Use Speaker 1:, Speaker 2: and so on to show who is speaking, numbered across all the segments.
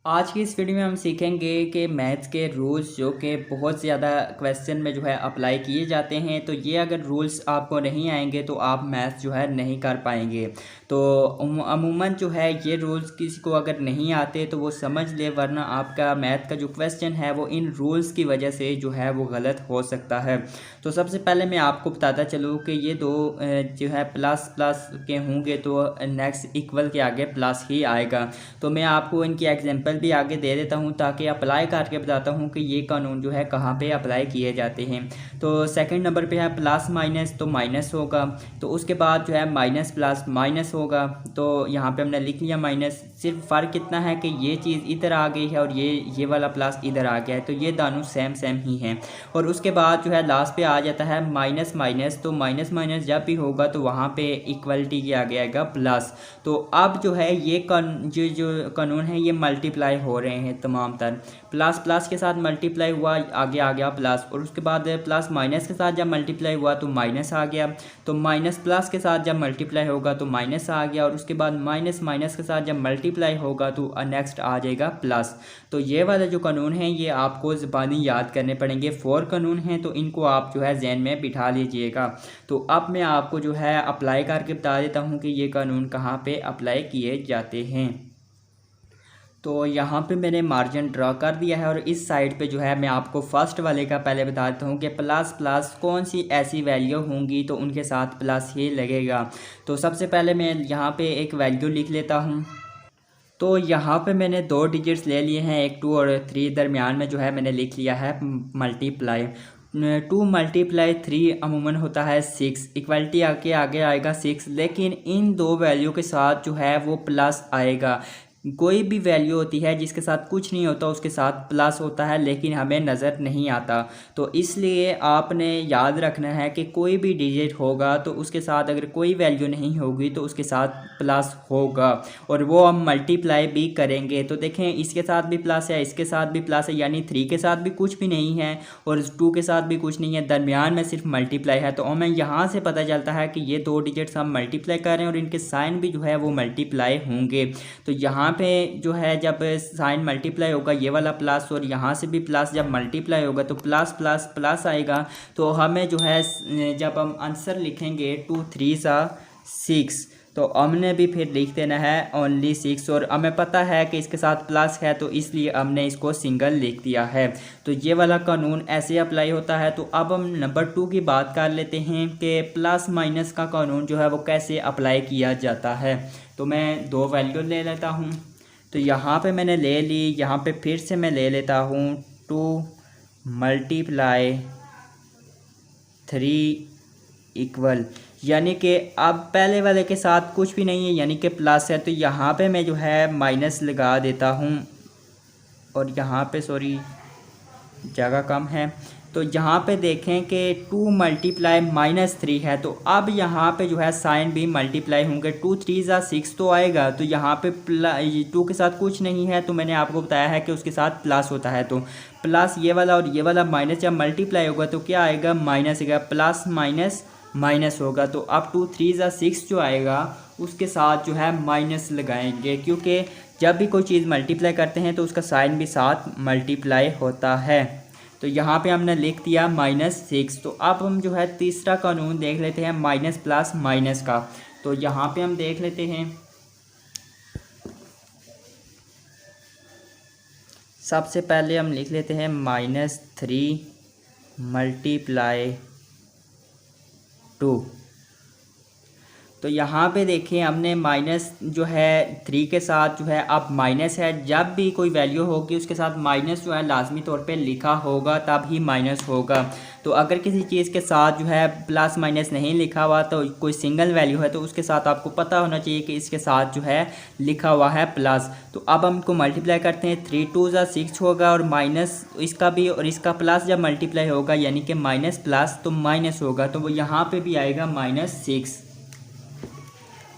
Speaker 1: आज की इस वीडियो में हम सीखेंगे कि मैथ्स के रूल्स जो कि बहुत ज़्यादा क्वेश्चन में जो है अप्लाई किए जाते हैं। तो ये अगर रूल्स आपको नहीं आएंगे तो आप मैथ्स जो है नहीं कर पाएंगे। तो अमूमन जो है ये रूल्स किसी को अगर नहीं आते तो वो समझ ले, वरना आपका मैथ का जो क्वेश्चन है वो इन रूल्स की वजह से जो है वो गलत हो सकता है। तो सबसे पहले मैं आपको बताता चलूँ कि ये दो जो है प्लस प्लस के होंगे तो नेक्स्ट इक्वल के आगे प्लस ही आएगा। तो मैं आपको इनकी एग्जांपल भी आगे दे देता हूं ताकि अप्लाई करके बताता हूं कि ये कानून जो है कहाँ पे अप्लाई किए जाते हैं। तो सेकंड नंबर पे है प्लस माइनस, तो माइनस होगा। तो उसके बाद जो है माइनस प्लस माइनस होगा। तो यहाँ पे हमने लिख लिया माइनस। सिर्फ फ़र्क कितना है कि ये चीज़ इधर आ गई है और ये वाला प्लस इधर आ गया है, तो ये दोनों सेम सेम ही हैं। और उसके बाद जो है लास्ट पे आ जाता है माइनस माइनस। तो माइनस माइनस जब भी होगा तो वहाँ पे इक्वलिटी के आगे आएगा प्लस। तो अब जो है ये जो कानून है ये मल्टीप्लाई हो रहे हैं तमाम तर। प्लस प्लस के साथ मल्टीप्लाई हुआ, आगे आ गया प्लस। और उसके बाद प्लस माइनस के साथ जब मल्टीप्लाई हुआ तो माइनस आ गया। तो माइनस प्लस के साथ जब मल्टीप्लाई होगा तो माइनस आ गया। और उसके बाद माइनस माइनस के साथ जब मल्टीप्लाई होगा तो नेक्स्ट आ जाएगा प्लस। तो ये वाला जो कानून है ये आपको ज़बानी याद करने पड़ेंगे। 4 कानून हैं, तो इनको आप जो है जहन में बिठा लीजिएगा। तो अब मैं आपको जो है अप्लाई करके बता देता हूँ कि ये कानून कहाँ पे अप्लाई किए जाते हैं। तो यहाँ पे मैंने मार्जिन ड्रा कर दिया है और इस साइड पे जो है मैं आपको फर्स्ट वाले का पहले बता देता हूँ कि प्लस प्लस कौन सी ऐसी वैल्यू होंगी तो उनके साथ प्लस ही लगेगा। तो सबसे पहले मैं यहाँ पे एक वैल्यू लिख लेता हूँ। तो यहाँ पे मैंने 2 डिजिट्स ले लिए हैं, एक 2 और 3, दरमियान में जो है मैंने लिख लिया है मल्टीप्लाई। 2 मल्टीप्लाई 3 अमूमन होता है 6। इक्वलिटी आके आगे आएगा 6, लेकिन इन दो वैल्यू के साथ जो है वो प्लस आएगा। कोई भी वैल्यू होती है जिसके साथ कुछ नहीं होता उसके साथ प्लस होता है, लेकिन हमें नज़र नहीं आता। तो इसलिए आपने याद रखना है कि कोई भी डिजिट होगा तो उसके साथ अगर कोई वैल्यू नहीं होगी तो उसके साथ प्लस होगा, और वो हम मल्टीप्लाई भी करेंगे। तो देखें इसके साथ भी प्लस है, इसके साथ भी प्लस है, यानी 3 के साथ भी कुछ भी नहीं है और 2 के साथ भी कुछ नहीं है, दरमियान में सिर्फ मल्टीप्लाई है। तो हमें यहाँ से पता चलता है कि ये 2 डिजिट्स हम मल्टीप्लाई कर रहे हैं और इनके साइन भी जो है वो मल्टीप्लाई होंगे। तो यहाँ पे जो है जब साइन मल्टीप्लाई होगा ये वाला प्लस, और यहाँ से भी प्लस जब मल्टीप्लाई होगा तो प्लस प्लस प्लस आएगा। तो हमें जो है जब हम आंसर लिखेंगे 2 3 6, तो हमने भी फिर लिख देना है ओनली 6। और हमें पता है कि इसके साथ प्लस है तो इसलिए हमने इसको सिंगल लिख दिया है। तो ये वाला कानून ऐसे अप्लाई होता है। तो अब हम नंबर 2 की बात कर लेते हैं कि प्लस माइनस का कानून जो है वो कैसे अप्लाई किया जाता है। तो मैं 2 वैल्यू ले लेता हूँ। तो यहाँ पे मैंने ले ली, यहाँ पे फिर से मैं ले लेता हूँ 2 मल्टीप्लाई 3 इक्वल, यानी कि अब पहले वाले के साथ कुछ भी नहीं है यानी कि प्लस है। तो यहाँ पे मैं जो है माइनस लगा देता हूँ, और यहाँ पे सॉरी जगह कम है। तो यहाँ पे देखें कि 2 मल्टीप्लाई -3 है। तो अब यहाँ पे जो है साइन भी मल्टीप्लाई होंगे। 2 3 6 तो आएगा। तो यहाँ पे 2 के साथ कुछ नहीं है, तो मैंने आपको बताया है कि उसके साथ प्लस होता है। तो प्लस ये वाला और ये वाला माइनस जब मल्टीप्लाई होगा तो क्या आएगा, माइनस आएगा। प्लस माइनस माइनस होगा। तो अब 2 3 6 जो आएगा उसके साथ जो है माइनस लगाएंगे, क्योंकि जब भी कोई चीज़ मल्टीप्लाई करते हैं तो उसका साइन भी साथ मल्टीप्लाई होता है। तो यहाँ पे हमने लिख दिया -6। तो अब हम जो है तीसरा कानून देख लेते हैं माइनस प्लस माइनस का। तो यहाँ पे हम देख लेते हैं, सबसे पहले हम लिख लेते हैं -3 मल्टीप्लाई 2। तो यहाँ पे देखें हमने माइनस जो है 3 के साथ जो है अब माइनस है। जब भी कोई वैल्यू होगी उसके साथ माइनस जो है लाजमी तौर पे लिखा होगा, तब ही माइनस होगा। तो अगर किसी चीज़ के साथ जो है प्लस माइनस नहीं लिखा हुआ, तो कोई सिंगल वैल्यू है तो उसके साथ आपको पता होना चाहिए कि इसके साथ जो है लिखा हुआ है प्लस। तो अब हम इनको मल्टीप्लाई करते हैं, 3 2 6 होगा, और माइनस इसका भी और इसका प्लस जब मल्टीप्लाई होगा यानी कि माइनस प्लस तो माइनस होगा। तो वो यहाँ पे भी आएगा -6।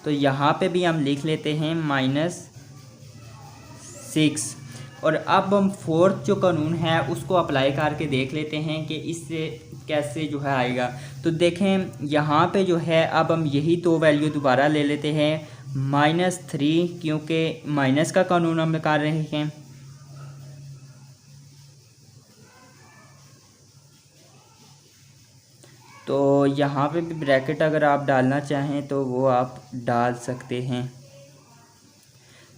Speaker 1: तो यहाँ पे भी हम लिख लेते हैं -6। और अब हम फोर्थ जो कानून है उसको अप्लाई करके देख लेते हैं कि इससे कैसे जो है आएगा। तो देखें यहाँ पे जो है अब हम यही 2 वैल्यू दोबारा ले लेते हैं, -3, क्योंकि माइनस का कानून हम कर रहे हैं। तो यहाँ पे भी ब्रैकेट अगर आप डालना चाहें तो वो आप डाल सकते हैं।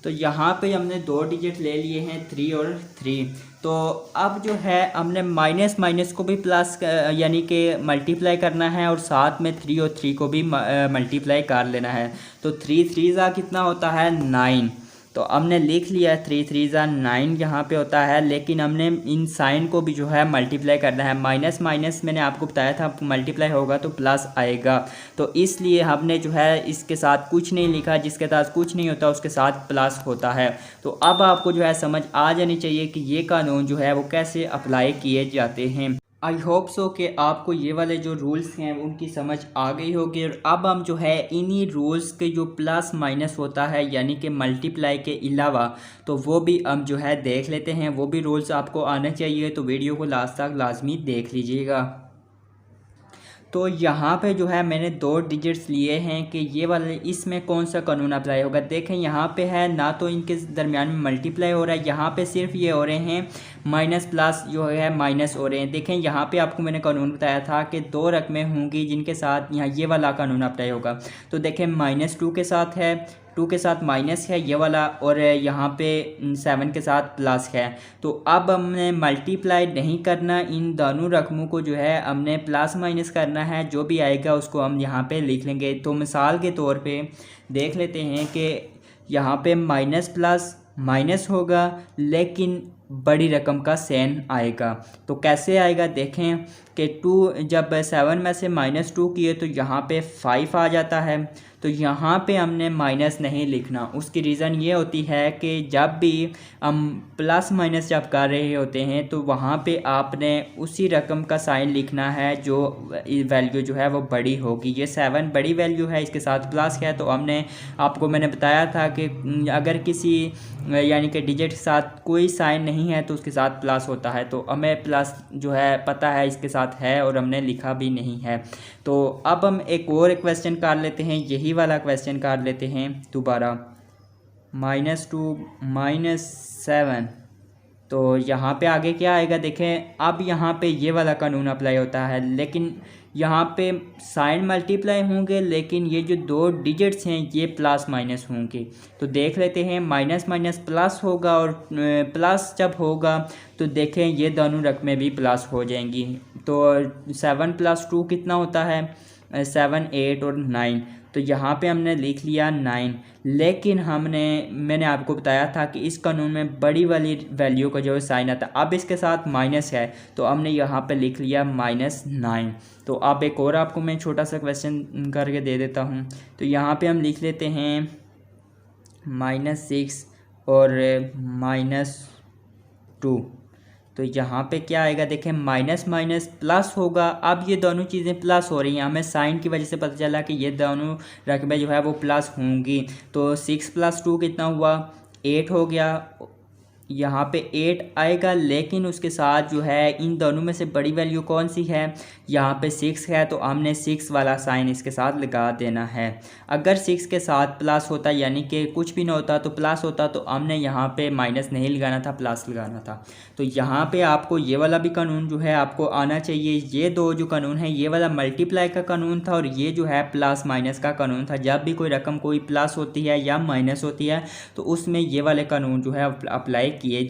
Speaker 1: तो यहाँ पे हमने 2 डिजिट ले लिए हैं 3 और 3। तो अब जो है हमने माइनस माइनस को भी प्लस यानी कि मल्टीप्लाई करना है और साथ में 3 और 3 को भी मल्टीप्लाई कर लेना है। तो 3 3 ज़ा कितना होता है 9। तो हमने लिख लिया 3 3 ज़ा 9 यहाँ पे होता है, लेकिन हमने इन साइन को भी जो है मल्टीप्लाई करना है। माइनस माइनस मैंने आपको बताया था मल्टीप्लाई होगा तो प्लस आएगा, तो इसलिए हमने जो है इसके साथ कुछ नहीं लिखा, जिसके साथ कुछ नहीं होता उसके साथ प्लस होता है। तो अब आपको जो है समझ आ जानी चाहिए कि ये कानून जो है वो कैसे अप्लाई किए जाते हैं। आई होप सो कि आपको ये वाले जो रूल्स हैं उनकी समझ आ गई होगी। और अब हम जो है इन्हीं रूल्स के जो प्लस माइनस होता है यानी कि मल्टीप्लाई के अलावा, तो वो भी हम जो है देख लेते हैं। वो भी रूल्स आपको आने चाहिए, तो वीडियो को लास्ट तक लाजमी देख लीजिएगा। तो यहाँ पे जो है मैंने 2 डिजिट्स लिए हैं कि ये वाले इसमें कौन सा कानून अप्लाई होगा। देखें यहाँ पे है ना, तो इनके दरमियान में मल्टीप्लाई हो रहा है, यहाँ पे सिर्फ ये हो रहे हैं माइनस प्लस जो है माइनस हो रहे हैं। देखें यहाँ पे आपको मैंने कानून बताया था कि 2 रकमें होंगी जिनके साथ यहाँ ये वाला कानून अप्लाई होगा। तो देखें -2 के साथ है, 2 के साथ माइनस है ये वाला, और यहाँ पे 7 के साथ प्लस है। तो अब हमने मल्टीप्लाई नहीं करना, इन दोनों रकमों को जो है हमने प्लस माइनस करना है। जो भी आएगा उसको हम यहाँ पे लिख लेंगे। तो मिसाल के तौर पे देख लेते हैं कि यहाँ पे माइनस प्लस माइनस होगा, लेकिन बड़ी रकम का साइन आएगा। तो कैसे आएगा देखें कि 2 जब 7 में से -2 किए तो यहाँ पे 5 आ जाता है। तो यहाँ पे हमने माइनस नहीं लिखना। उसकी रीज़न ये होती है कि जब भी हम प्लस माइनस जब कर रहे होते हैं तो वहाँ पे आपने उसी रकम का साइन लिखना है जो वैल्यू जो है वो बड़ी होगी। ये 7 बड़ी वैल्यू है, इसके साथ प्लस है। तो आपको मैंने बताया था कि अगर किसी यानी कि डिजिट के साथ कोई साइन नहीं है तो उसके साथ प्लस होता है। तो हमें प्लस जो है पता है इसके साथ है और हमने लिखा भी नहीं है। तो अब हम एक और क्वेश्चन कर लेते हैं, यही वाला क्वेश्चन कर लेते हैं दोबारा। -2 -7, तो यहाँ पे आगे क्या आएगा देखें। अब यहाँ पे ये वाला कानून अप्लाई होता है, लेकिन यहाँ पे साइन मल्टीप्लाई होंगे, लेकिन ये जो 2 डिजिट्स हैं ये प्लस माइनस होंगे। तो देख लेते हैं, माइनस माइनस प्लस होगा, और प्लस जब होगा तो देखें ये दोनों रकमें भी प्लस हो जाएंगी। तो 7 + 2 कितना होता है 7 8 और 9। तो यहाँ पे हमने लिख लिया 9, लेकिन मैंने आपको बताया था कि इस कानून में बड़ी वाली वैल्यू का जो साइन आता है। अब इसके साथ माइनस है तो हमने यहाँ पे लिख लिया -9। तो अब एक और आपको मैं छोटा सा क्वेश्चन करके दे देता हूँ। तो यहाँ पे हम लिख लेते हैं -6 और -2। तो यहाँ पे क्या आएगा देखें, माइनस माइनस प्लस होगा। अब ये दोनों चीज़ें प्लस हो रही हैं, हमें साइन की वजह से पता चला कि ये दोनों रकबे जो है वो प्लस होंगी। तो 6 + 2 कितना हुआ 8 हो गया। यहाँ पे 8 आएगा, लेकिन उसके साथ जो है इन दोनों में से बड़ी वैल्यू कौन सी है, यहाँ पे 6 है। तो हमने 6 वाला साइन इसके साथ लगा देना है। अगर 6 के साथ प्लस होता यानी कि कुछ भी ना होता तो प्लस होता, तो हमने यहाँ पे माइनस नहीं लगाना था, प्लस लगाना था। तो यहाँ पे आपको ये वाला भी कानून जो है आपको आना चाहिए। ये 2 जो कानून है, ये वाला मल्टीप्लाई का कानून था और ये जो है प्लस माइनस का कानून था। जब भी कोई रकम कोई प्लस होती है या माइनस होती है तो उसमें ये वाले कानून जो है अप्लाई किए